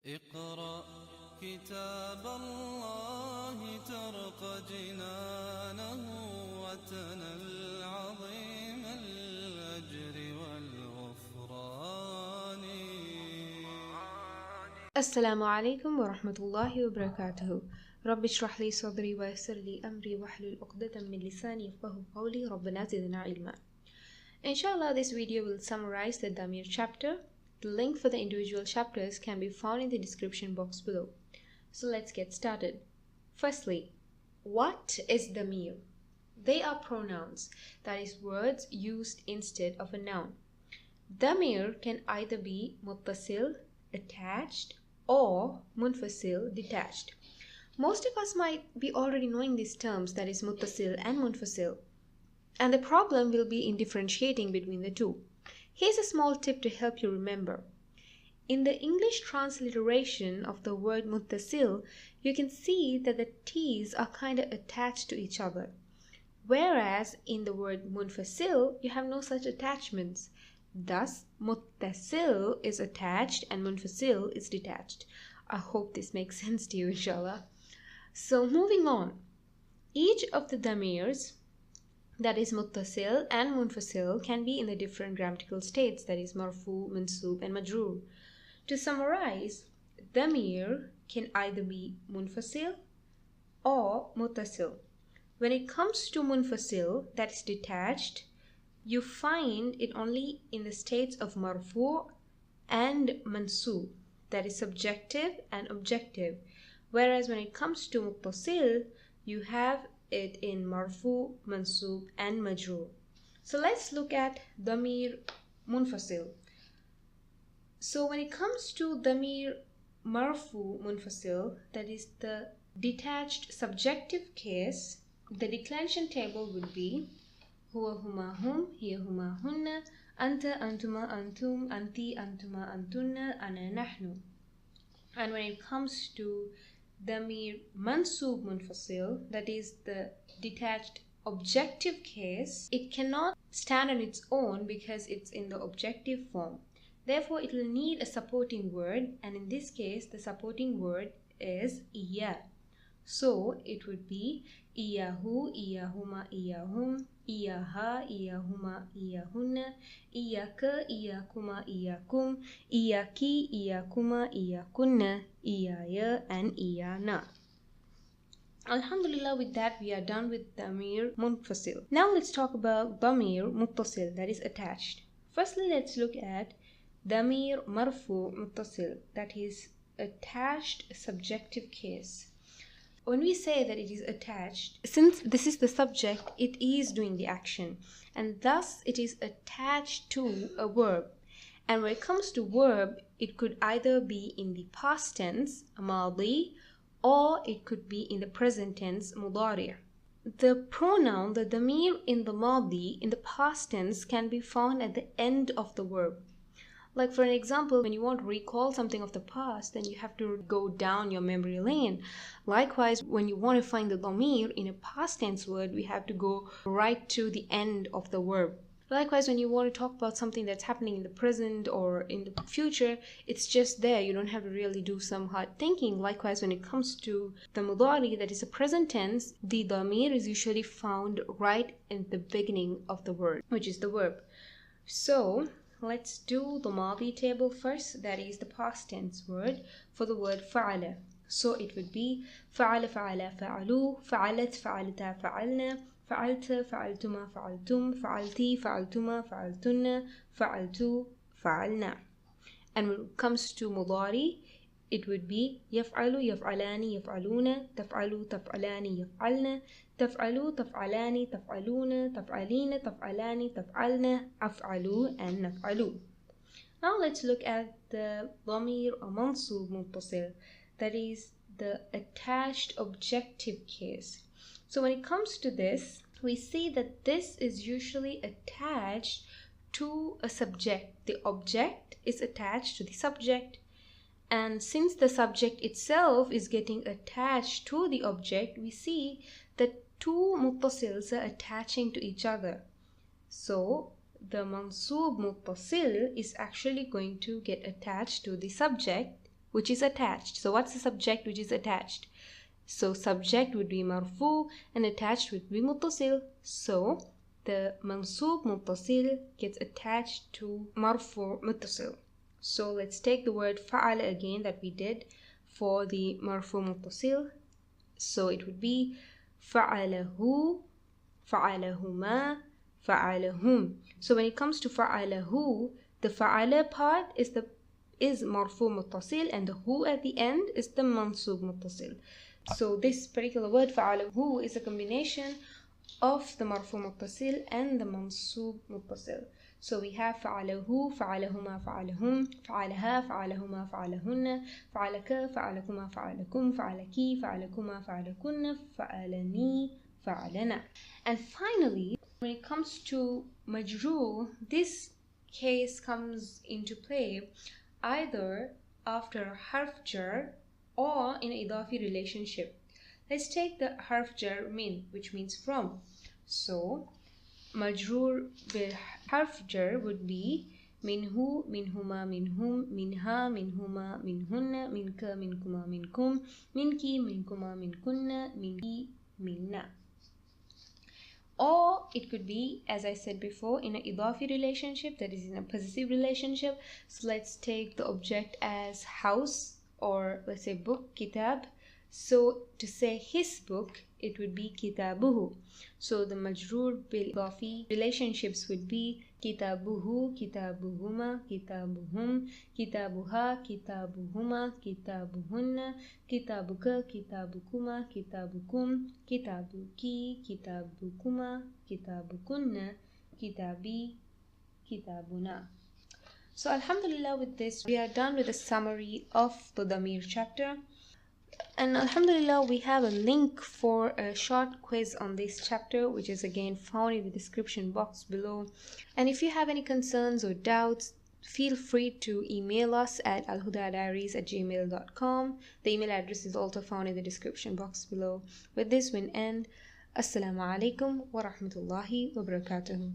اقرأ كتاب الله ترق جنانه وتنل عظيم الأجر والغفران. السلام عليكم ورحمة الله وبركاته. رب اشرح لي صدري ويسر لي أمري واحلل عقدة من لساني يفقهوا قولي ربنا زدنا علما. Inshallah, this video will summarize the Dameer chapter. The link for the individual chapters can be found in the description box below. So let's get started. Firstly, what is Dameer? They are pronouns, that is, words used instead of a noun. Dameer can either be Muttasil, attached, or Munfasil, detached. Most of us might be already knowing these terms, that is Muttasil and Munfasil, and the problem will be in differentiating between the two. Here's a small tip to help you remember. In the English transliteration of the word Muttasil, you can see that the T's are kind of attached to each other. Whereas in the word Munfasil, you have no such attachments. Thus, Muttasil is attached and Munfasil is detached. I hope this makes sense to you, inshallah. So moving on. Each of the Dameers, that is Muttasil and Munfasil, can be in the different grammatical states, that is Marfoo, Mansoob and Majrur. To summarize, Dameer can either be Munfasil or Muttasil. When it comes to Munfasil, that is detached, you find it only in the states of Marfoo and Mansoob, that is subjective and objective. Whereas when it comes to Muttasil, you have it in Marfoo, Mansoob and Majrur. So let's look at Dameer Munfasil. So when it comes to Dameer Marfoo Munfasil, that is the detached subjective case, the declension table would be Huwa huma hum, hiya huma hunna, anta antuma antum, anti antuma antunna, ana nahnu. And when it comes to Dameer Mansoob Munfasil, that is the detached objective case, it cannot stand on its own because it's in the objective form. Therefore, it will need a supporting word, and in this case, the supporting word is iya. So, it would be iyahu, iyahuma, iyahum, iyaha, iyahuma, iyahunna, iyaka, iyakuma, iyakum, iyaki, iyakuma, iyakunna, iyaya, and iyana. Alhamdulillah, with that we are done with Dameer Munfasil. Now let's talk about Dameer Muttasil, that is attached. Firstly, let's look at Dameer Marfoo Muttasil, that is attached subjective case. When we say that it is attached, since this is the subject, it is doing the action, and thus it is attached to a verb. And when it comes to verb, it could either be in the past tense, madi, or it could be in the present tense, mudari'. The pronoun, the dameer in the madi, in the past tense, can be found at the end of the verb. Like for an example, when you want to recall something of the past, then you have to go down your memory lane. Likewise, when you want to find the dameer in a past tense word, we have to go right to the end of the verb. Likewise, when you want to talk about something that's happening in the present or in the future, it's just there. You don't have to really do some hard thinking. Likewise, when it comes to the mudari, that is a present tense, the dameer is usually found right in the beginning of the word, which is the verb. So let's do the madi table first, that is the past tense word for the word fa'ala. So it would be fa'ala, fa'ala, fa'alu, fa'alat, fa'alta, fa'alna, fa'alta, fa'altuma, fa'altum, fa'alti, fa'altuma, fa'altunna, fa'altu, fa'alna. And when it comes to mudari, it would be yaf'alu, yaf'alani, yaf'aluna, taf'alu, taf'alani, yaf'alna, taf'alu, taf'alani, taf'aluna, taf'alina, taf'alani, taf'alna, af'alu, and naf'alu. Now let's look at the Dameer or Mansoob Muttasil, that is the attached objective case. So when it comes to this, we see that this is usually attached to a subject. The object is attached to the subject. And since the subject itself is getting attached to the object, we see that two muttasils are attaching to each other. So the Mansoob Muttasil is actually going to get attached to the subject which is attached. So what's the subject which is attached? So subject would be Marfoo and attached would be Muttasil. So the Mansoob Muttasil gets attached to Marfoo Muttasil. So let's take the word Fa'ala again that we did for the Marfoo Muttasil. So it would be Fa'alahu, Fa'alahuma, Fa'alahum. So when it comes to Fa'alahu, the Fa'ala part is Marfoo Muttasil and the Hu at the end is the Mansoob Muttasil. So this particular word Fa'alahu is a combination of the Marfoo Muttasil and the Mansoob Muttasil. So we have Fa'alahu, Fa'alahuma, Fa'alahum, Fa'alaha, Fa'alahuma, Fa'alahunna, Fa'alaka, Fa'alakuma, Fa'alakum, Fa'alaki, Fa'alakuma, Fa'alakunna, Fa'alani, Fa'alana. And finally, when it comes to Majrur, this case comes into play either after a harf jar or in an idafi relationship. Let's take the harf jar min, which means from. So Majrur bil harf jar would be minhu, minhuma, minhum, minha, minhuma, minhunna, minka, minkuma, minkum, minki, minkuma, minkunna, minki, minna. Or it could be, as I said before, in an idafi relationship, that is in a possessive relationship. So let's take the object as house, or let's say book, kitab. So to say his book, it would be kitabuhu. So the majrur bil idafi relationships would be kitabuhu, kitabuhuma, kitabuhum, kitabuha, kitabuhuma, kitabuhunna, kitabuka, kitabukuma, kitabukum, kitabuki, kitabukuma, kitabukunna, kitabi, kitabuna. So alhamdulillah, with this we are done with the summary of the Dameer chapter. And alhamdulillah, we have a link for a short quiz on this chapter, which is again found in the description box below. And if you have any concerns or doubts, feel free to email us at alhudadiaries@gmail.com. The email address is also found in the description box below. With this we end. Assalamu alaikum wa rahmatullahi wa barakatuhu.